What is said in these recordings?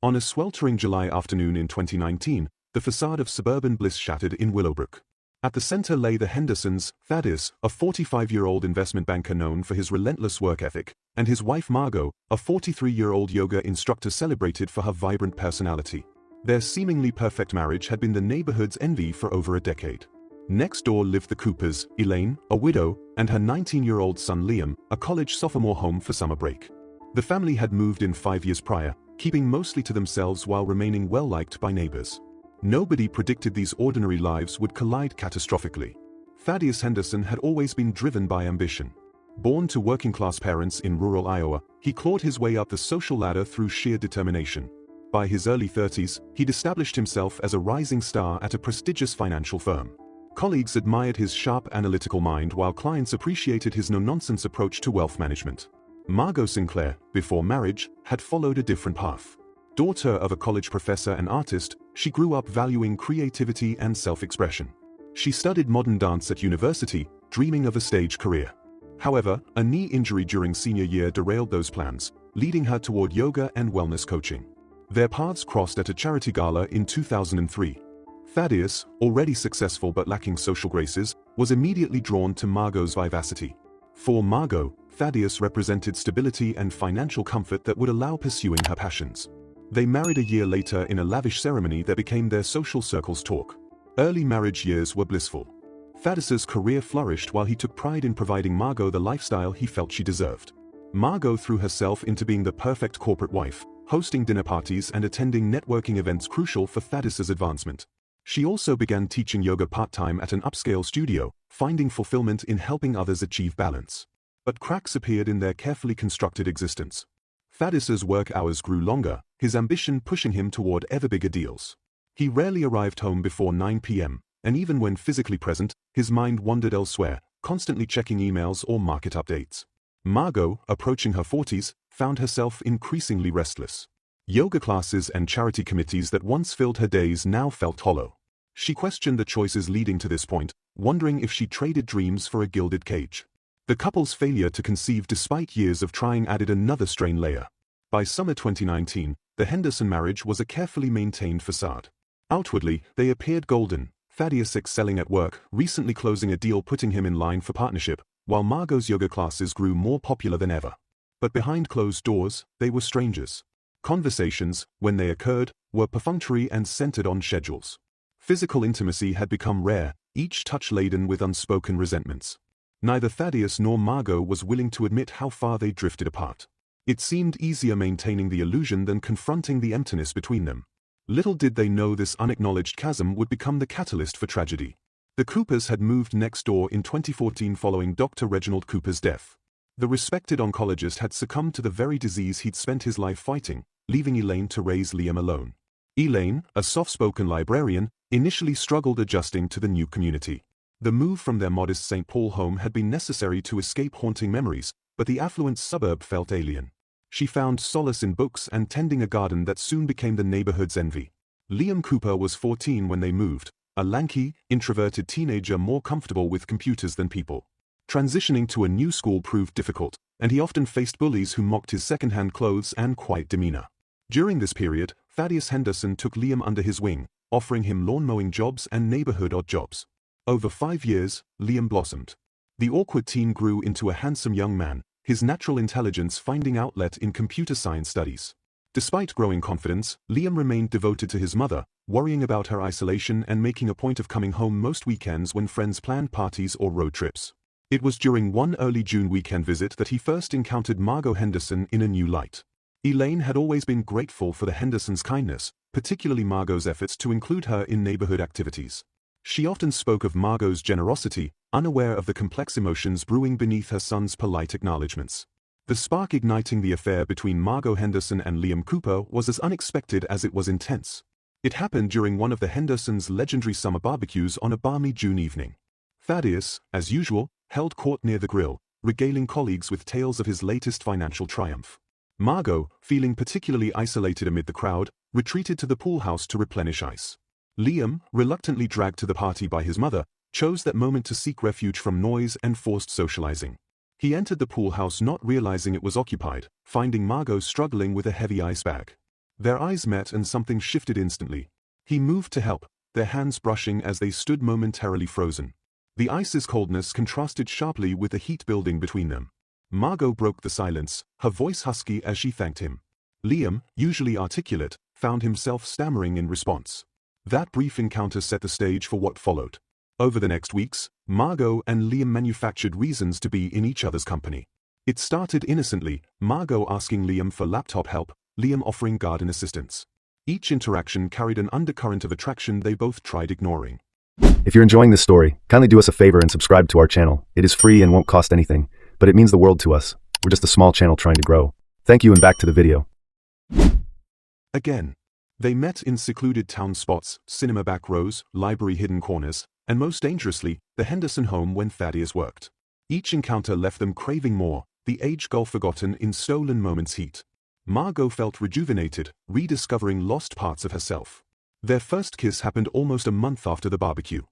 On a sweltering July afternoon in 2019, the facade of suburban bliss shattered in Willowbrook. At the center lay the Hendersons, Thaddeus, a 45-year-old investment banker known for his relentless work ethic, and his wife Margot, a 43-year-old yoga instructor celebrated for her vibrant personality. Their seemingly perfect marriage had been the neighborhood's envy for over a decade. Next door lived the Coopers, Elaine, a widow, and her 19-year-old son Liam, a college sophomore home for summer break. The family had moved in 5 years prior, keeping mostly to themselves while remaining well-liked by neighbors. Nobody predicted these ordinary lives would collide catastrophically. Thaddeus Henderson had always been driven by ambition. Born to working-class parents in rural Iowa, he clawed his way up the social ladder through sheer determination. By his early 30s, he'd established himself as a rising star at a prestigious financial firm. Colleagues admired his sharp analytical mind while clients appreciated his no-nonsense approach to wealth management. Margot Sinclair, before marriage, had followed a different path. Daughter of a college professor and artist, she grew up valuing creativity and self-expression. She studied modern dance at university, dreaming of a stage career. However, a knee injury during senior year derailed those plans, leading her toward yoga and wellness coaching. Their paths crossed at a charity gala in 2003. Thaddeus, already successful but lacking social graces, was immediately drawn to Margot's vivacity. For Margot, Thaddeus represented stability and financial comfort that would allow pursuing her passions. They married a year later in a lavish ceremony that became their social circle's talk. Early marriage years were blissful. Thaddeus's career flourished while he took pride in providing Margot the lifestyle he felt she deserved. Margot threw herself into being the perfect corporate wife, hosting dinner parties and attending networking events crucial for Thaddeus's advancement. She also began teaching yoga part-time at an upscale studio, finding fulfillment in helping others achieve balance. But cracks appeared in their carefully constructed existence. Thaddeus's work hours grew longer, his ambition pushing him toward ever bigger deals. He rarely arrived home before 9 p.m., and even when physically present, his mind wandered elsewhere, constantly checking emails or market updates. Margot, approaching her 40s, found herself increasingly restless. Yoga classes and charity committees that once filled her days now felt hollow. She questioned the choices leading to this point, wondering if she traded dreams for a gilded cage. The couple's failure to conceive despite years of trying added another strain layer. By summer 2019, the Henderson marriage was a carefully maintained facade. Outwardly, they appeared golden, Thaddeus excelling at work, recently closing a deal putting him in line for partnership, while Margot's yoga classes grew more popular than ever. But behind closed doors, they were strangers. Conversations, when they occurred, were perfunctory and centered on schedules. Physical intimacy had become rare, each touch laden with unspoken resentments. Neither Thaddeus nor Margot was willing to admit how far they drifted apart. It seemed easier maintaining the illusion than confronting the emptiness between them. Little did they know this unacknowledged chasm would become the catalyst for tragedy. The Coopers had moved next door in 2014 following Dr. Reginald Cooper's death. The respected oncologist had succumbed to the very disease he'd spent his life fighting, leaving Elaine to raise Liam alone. Elaine, a soft-spoken librarian, initially struggled adjusting to the new community. The move from their modest St. Paul home had been necessary to escape haunting memories, but the affluent suburb felt alien. She found solace in books and tending a garden that soon became the neighborhood's envy. Liam Cooper was 14 when they moved, a lanky, introverted teenager more comfortable with computers than people. Transitioning to a new school proved difficult, and he often faced bullies who mocked his second-hand clothes and quiet demeanor. During this period, Thaddeus Henderson took Liam under his wing, offering him lawn-mowing jobs and neighborhood odd jobs. Over 5 years, Liam blossomed. The awkward teen grew into a handsome young man, his natural intelligence finding outlet in computer science studies. Despite growing confidence, Liam remained devoted to his mother, worrying about her isolation and making a point of coming home most weekends when friends planned parties or road trips. It was during one early June weekend visit that he first encountered Margot Henderson in a new light. Elaine had always been grateful for the Hendersons' kindness, particularly Margot's efforts to include her in neighborhood activities. She often spoke of Margot's generosity, unaware of the complex emotions brewing beneath her son's polite acknowledgments. The spark igniting the affair between Margot Henderson and Liam Cooper was as unexpected as it was intense. It happened during one of the Hendersons' legendary summer barbecues on a balmy June evening. Thaddeus, as usual, held court near the grill, regaling colleagues with tales of his latest financial triumph. Margot, feeling particularly isolated amid the crowd, retreated to the pool house to replenish ice. Liam, reluctantly dragged to the party by his mother, chose that moment to seek refuge from noise and forced socializing. He entered the pool house not realizing it was occupied, finding Margot struggling with a heavy ice bag. Their eyes met and something shifted instantly. He moved to help, their hands brushing as they stood momentarily frozen. The ice's coldness contrasted sharply with the heat building between them. Margot broke the silence, her voice husky as she thanked him. Liam, usually articulate, found himself stammering in response. That brief encounter set the stage for what followed. Over the next weeks, Margot and Liam manufactured reasons to be in each other's company. It started innocently, Margot asking Liam for laptop help, Liam offering garden assistance. Each interaction carried an undercurrent of attraction they both tried ignoring. If you're enjoying this story, kindly do us a favor and subscribe to our channel. It is free and won't cost anything, but it means the world to us. We're just a small channel trying to grow. Thank you and back to the video. Again. They met in secluded town spots, cinema back rows, library hidden corners, and most dangerously, the Henderson home when Thaddeus worked. Each encounter left them craving more, the age gulf forgotten in stolen moments' heat. Margot felt rejuvenated, rediscovering lost parts of herself. Their first kiss happened almost a month after the barbecue.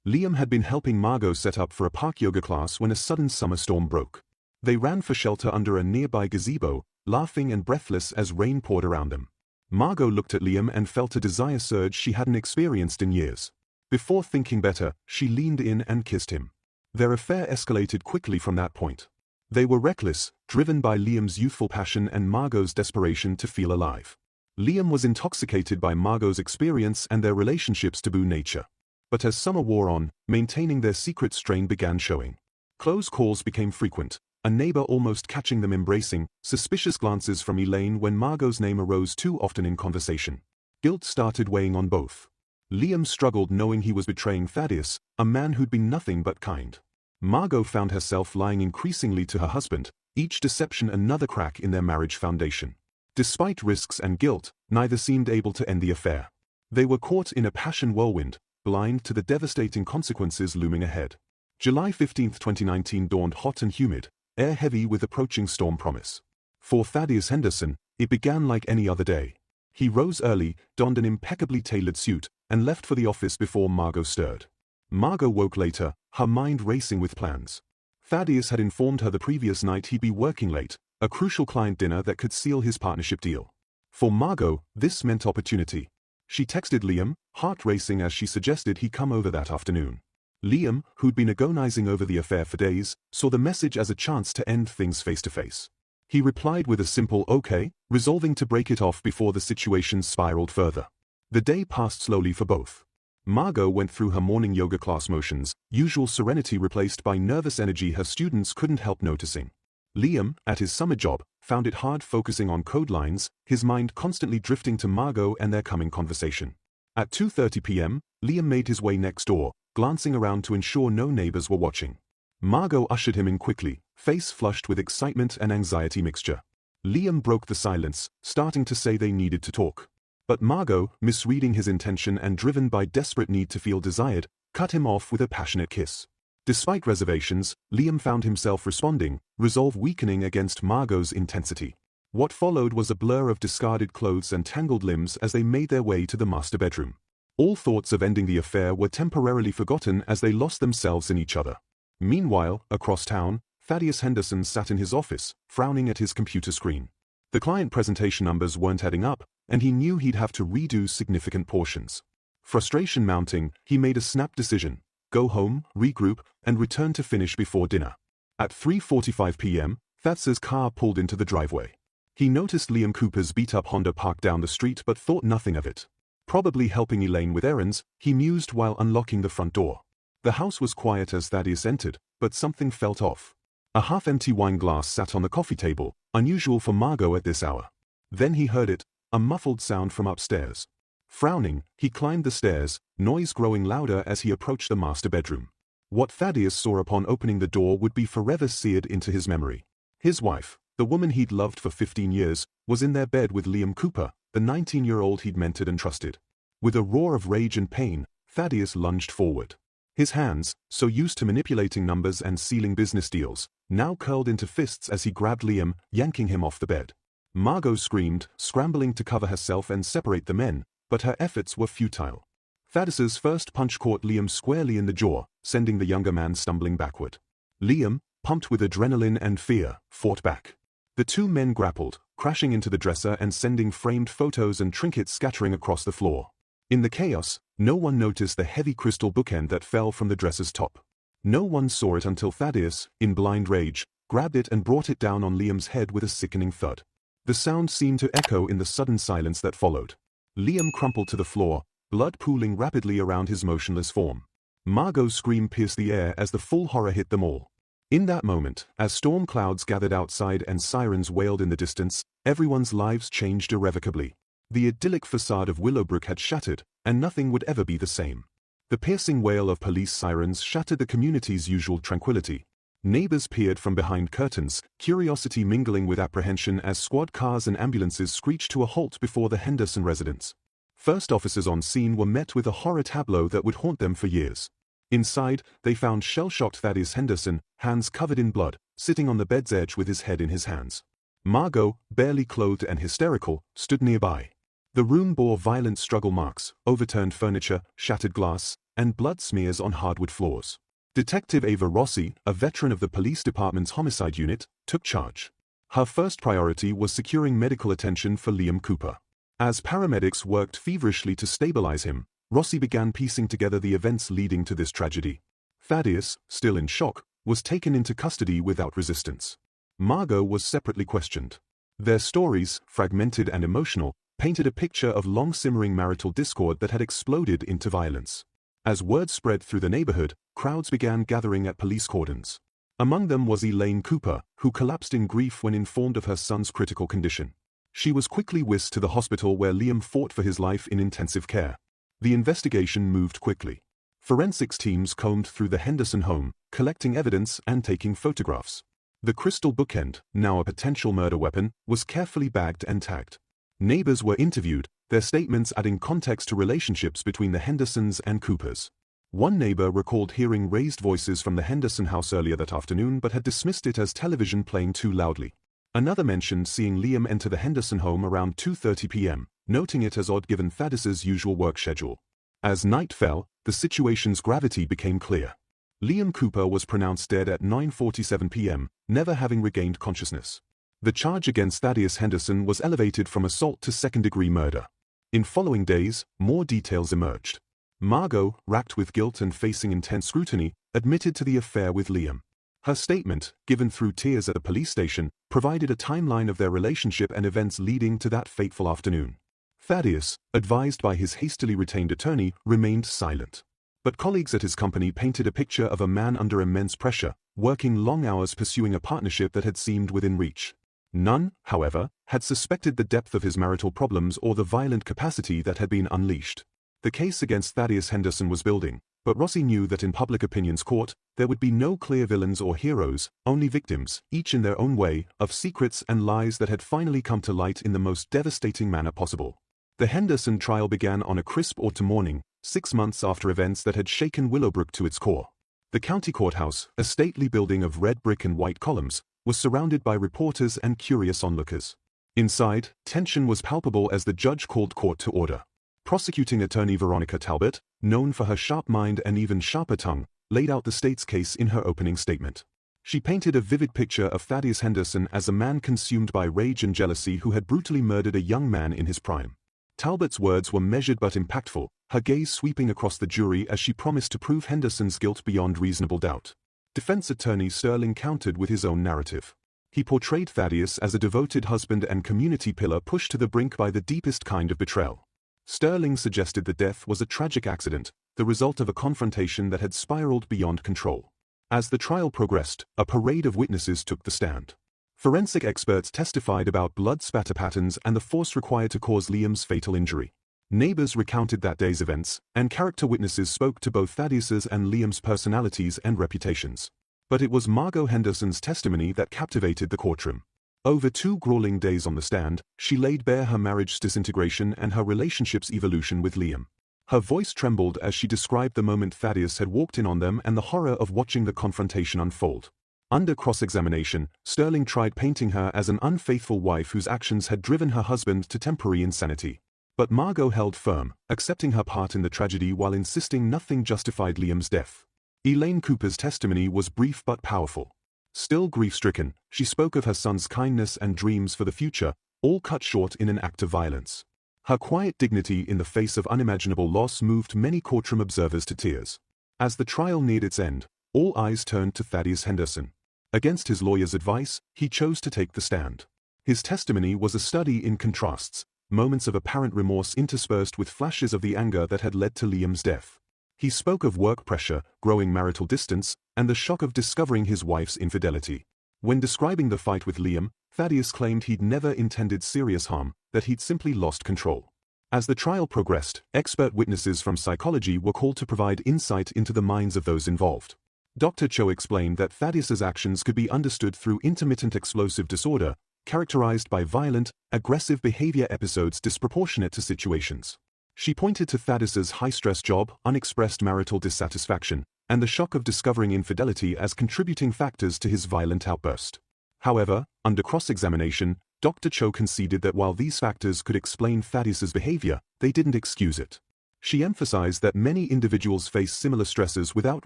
Liam had been helping Margot set up for a park yoga class when a sudden summer storm broke. They ran for shelter under a nearby gazebo, laughing and breathless as rain poured around them. Margot looked at Liam and felt a desire surge she hadn't experienced in years. Before thinking better, she leaned in and kissed him. Their affair escalated quickly from that point. They were reckless, driven by Liam's youthful passion and Margot's desperation to feel alive. Liam was intoxicated by Margot's experience and their relationship's taboo nature. But as summer wore on, maintaining their secret strain began showing. Close calls became frequent, a neighbor almost catching them embracing, suspicious glances from Elaine when Margot's name arose too often in conversation. Guilt started weighing on both. Liam struggled knowing he was betraying Thaddeus, a man who'd been nothing but kind. Margot found herself lying increasingly to her husband, each deception another crack in their marriage foundation. Despite risks and guilt, neither seemed able to end the affair. They were caught in a passion whirlwind, blind to the devastating consequences looming ahead. July 15, 2019 dawned hot and humid, air heavy with approaching storm promise. For Thaddeus Henderson, it began like any other day. He rose early, donned an impeccably tailored suit, and left for the office before Margot stirred. Margot woke later, her mind racing with plans. Thaddeus had informed her the previous night he'd be working late, a crucial client dinner that could seal his partnership deal. For Margot, this meant opportunity. She texted Liam, heart racing as she suggested he come over that afternoon. Liam, who'd been agonizing over the affair for days, saw the message as a chance to end things face to face. He replied with a simple okay, resolving to break it off before the situation spiraled further. The day passed slowly for both. Margot went through her morning yoga class motions, usual serenity replaced by nervous energy her students couldn't help noticing. Liam, at his summer job, found it hard focusing on code lines, his mind constantly drifting to Margot and their coming conversation. At 2:30 p.m., Liam made his way next door, glancing around to ensure no neighbors were watching. Margot ushered him in quickly, face flushed with excitement and anxiety mixture. Liam broke the silence, starting to say they needed to talk. But Margot, misreading his intention and driven by desperate need to feel desired, cut him off with a passionate kiss. Despite reservations, Liam found himself responding, resolve weakening against Margot's intensity. What followed was a blur of discarded clothes and tangled limbs as they made their way to the master bedroom. All thoughts of ending the affair were temporarily forgotten as they lost themselves in each other. Meanwhile, across town, Thaddeus Henderson sat in his office, frowning at his computer screen. The client presentation numbers weren't adding up, and he knew he'd have to redo significant portions. Frustration mounting, he made a snap decision: go home, regroup, and return to finish before dinner. At 3:45 p.m., Thaddeus's car pulled into the driveway. He noticed Liam Cooper's beat-up Honda parked down the street but thought nothing of it. Probably helping Elaine with errands, he mused while unlocking the front door. The house was quiet as Thaddeus entered, but something felt off. A half-empty wine glass sat on the coffee table, unusual for Margot at this hour. Then he heard it, a muffled sound from upstairs. Frowning, he climbed the stairs, noise growing louder as he approached the master bedroom. What Thaddeus saw upon opening the door would be forever seared into his memory. His wife, the woman he'd loved for 15 years, was in their bed with Liam Cooper, the 19-year-old he'd mentored and trusted. With a roar of rage and pain, Thaddeus lunged forward. His hands, so used to manipulating numbers and sealing business deals, now curled into fists as he grabbed Liam, yanking him off the bed. Margot screamed, scrambling to cover herself and separate the men, but her efforts were futile. Thaddeus's first punch caught Liam squarely in the jaw, sending the younger man stumbling backward. Liam, pumped with adrenaline and fear, fought back. The two men grappled, crashing into the dresser and sending framed photos and trinkets scattering across the floor. In the chaos, no one noticed the heavy crystal bookend that fell from the dresser's top. No one saw it until Thaddeus, in blind rage, grabbed it and brought it down on Liam's head with a sickening thud. The sound seemed to echo in the sudden silence that followed. Liam crumpled to the floor, blood pooling rapidly around his motionless form. Margot's scream pierced the air as the full horror hit them all. In that moment, as storm clouds gathered outside and sirens wailed in the distance, everyone's lives changed irrevocably. The idyllic facade of Willowbrook had shattered, and nothing would ever be the same. The piercing wail of police sirens shattered the community's usual tranquility. Neighbors peered from behind curtains, curiosity mingling with apprehension as squad cars and ambulances screeched to a halt before the Henderson residence. First officers on scene were met with a horror tableau that would haunt them for years. Inside, they found shell-shocked Thaddeus Henderson, hands covered in blood, sitting on the bed's edge with his head in his hands. Margot, barely clothed and hysterical, stood nearby. The room bore violent struggle marks, overturned furniture, shattered glass, and blood smears on hardwood floors. Detective Ava Rossi, a veteran of the police department's homicide unit, took charge. Her first priority was securing medical attention for Liam Cooper. As paramedics worked feverishly to stabilize him, Rossi began piecing together the events leading to this tragedy. Thaddeus, still in shock, was taken into custody without resistance. Margot was separately questioned. Their stories, fragmented and emotional, painted a picture of long-simmering marital discord that had exploded into violence. As word spread through the neighborhood, crowds began gathering at police cordons. Among them was Elaine Cooper, who collapsed in grief when informed of her son's critical condition. She was quickly whisked to the hospital where Liam fought for his life in intensive care. The investigation moved quickly. Forensics teams combed through the Henderson home, collecting evidence and taking photographs. The crystal bookend, now a potential murder weapon, was carefully bagged and tagged. Neighbors were interviewed, their statements adding context to relationships between the Hendersons and Coopers. One neighbor recalled hearing raised voices from the Henderson house earlier that afternoon but had dismissed it as television playing too loudly. Another mentioned seeing Liam enter the Henderson home around 2:30 p.m., noting it as odd given Thaddeus's usual work schedule. As night fell, the situation's gravity became clear. Liam Cooper was pronounced dead at 9:47 p.m., never having regained consciousness. The charge against Thaddeus Henderson was elevated from assault to second-degree murder. In following days, more details emerged. Margot, racked with guilt and facing intense scrutiny, admitted to the affair with Liam. Her statement, given through tears at the police station, provided a timeline of their relationship and events leading to that fateful afternoon. Thaddeus, advised by his hastily retained attorney, remained silent. But colleagues at his company painted a picture of a man under immense pressure, working long hours pursuing a partnership that had seemed within reach. None, however, had suspected the depth of his marital problems or the violent capacity that had been unleashed. The case against Thaddeus Henderson was building, but Rossi knew that in public opinion's court, there would be no clear villains or heroes, only victims, each in their own way, of secrets and lies that had finally come to light in the most devastating manner possible. The Henderson trial began on a crisp autumn morning, 6 months after events that had shaken Willowbrook to its core. The county courthouse, a stately building of red brick and white columns, was surrounded by reporters and curious onlookers. Inside, tension was palpable as the judge called court to order. Prosecuting attorney Veronica Talbot, known for her sharp mind and even sharper tongue, laid out the state's case in her opening statement. She painted a vivid picture of Thaddeus Henderson as a man consumed by rage and jealousy who had brutally murdered a young man in his prime. Talbot's words were measured but impactful, her gaze sweeping across the jury as she promised to prove Henderson's guilt beyond reasonable doubt. Defense attorney Sterling countered with his own narrative. He portrayed Thaddeus as a devoted husband and community pillar pushed to the brink by the deepest kind of betrayal. Sterling suggested the death was a tragic accident, the result of a confrontation that had spiraled beyond control. As the trial progressed, a parade of witnesses took the stand. Forensic experts testified about blood spatter patterns and the force required to cause Liam's fatal injury. Neighbors recounted that day's events, and character witnesses spoke to both Thaddeus's and Liam's personalities and reputations. But it was Margot Henderson's testimony that captivated the courtroom. Over 2 grueling days on the stand, she laid bare her marriage's disintegration and her relationship's evolution with Liam. Her voice trembled as she described the moment Thaddeus had walked in on them and the horror of watching the confrontation unfold. Under cross-examination, Sterling tried painting her as an unfaithful wife whose actions had driven her husband to temporary insanity. But Margot held firm, accepting her part in the tragedy while insisting nothing justified Liam's death. Elaine Cooper's testimony was brief but powerful. Still grief-stricken, she spoke of her son's kindness and dreams for the future, all cut short in an act of violence. Her quiet dignity in the face of unimaginable loss moved many courtroom observers to tears. As the trial neared its end, all eyes turned to Thaddeus Henderson. Against his lawyer's advice, he chose to take the stand. His testimony was a study in contrasts, moments of apparent remorse interspersed with flashes of the anger that had led to Liam's death. He spoke of work pressure, growing marital distance, and the shock of discovering his wife's infidelity. When describing the fight with Liam, Thaddeus claimed he'd never intended serious harm, that he'd simply lost control. As the trial progressed, expert witnesses from psychology were called to provide insight into the minds of those involved. Dr. Cho explained that Thaddeus's actions could be understood through intermittent explosive disorder, characterized by violent, aggressive behavior episodes disproportionate to situations. She pointed to Thaddeus's high-stress job, unexpressed marital dissatisfaction, and the shock of discovering infidelity as contributing factors to his violent outburst. However, under cross-examination, Dr. Cho conceded that while these factors could explain Thaddeus's behavior, they didn't excuse it. She emphasized that many individuals face similar stresses without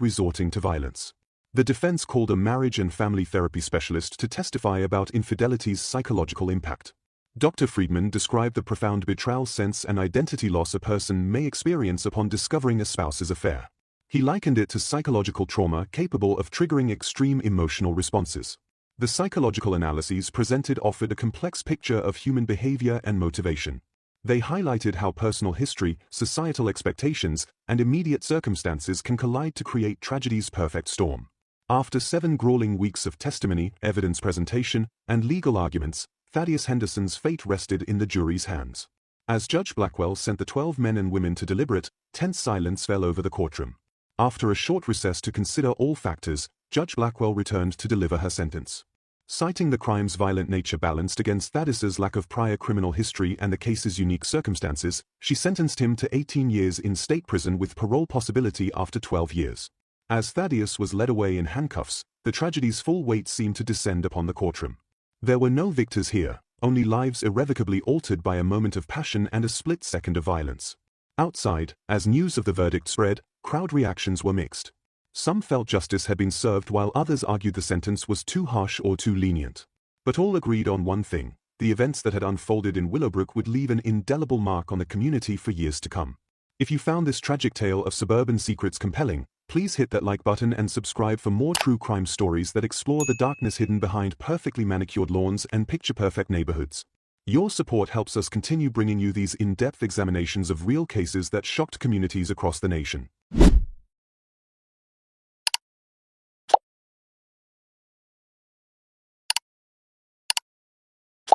resorting to violence. The defense called a marriage and family therapy specialist to testify about infidelity's psychological impact. Dr. Friedman described the profound betrayal sense and identity loss a person may experience upon discovering a spouse's affair. He likened it to psychological trauma capable of triggering extreme emotional responses. The psychological analyses presented offered a complex picture of human behavior and motivation. They highlighted how personal history, societal expectations, and immediate circumstances can collide to create tragedy's perfect storm. After 7 grueling weeks of testimony, evidence presentation, and legal arguments, Thaddeus Henderson's fate rested in the jury's hands. As Judge Blackwell sent the 12 men and women to deliberate, tense silence fell over the courtroom. After a short recess to consider all factors, Judge Blackwell returned to deliver her sentence. Citing the crime's violent nature balanced against Thaddeus's lack of prior criminal history and the case's unique circumstances, she sentenced him to 18 years in state prison with parole possibility after 12 years. As Thaddeus was led away in handcuffs, the tragedy's full weight seemed to descend upon the courtroom. There were no victors here, only lives irrevocably altered by a moment of passion and a split second of violence. Outside, as news of the verdict spread, crowd reactions were mixed. Some felt justice had been served while others argued the sentence was too harsh or too lenient. But all agreed on one thing: the events that had unfolded in Willowbrook would leave an indelible mark on the community for years to come. If you found this tragic tale of suburban secrets compelling, please hit that like button and subscribe for more true crime stories that explore the darkness hidden behind perfectly manicured lawns and picture-perfect neighborhoods. Your support helps us continue bringing you these in-depth examinations of real cases that shocked communities across the nation.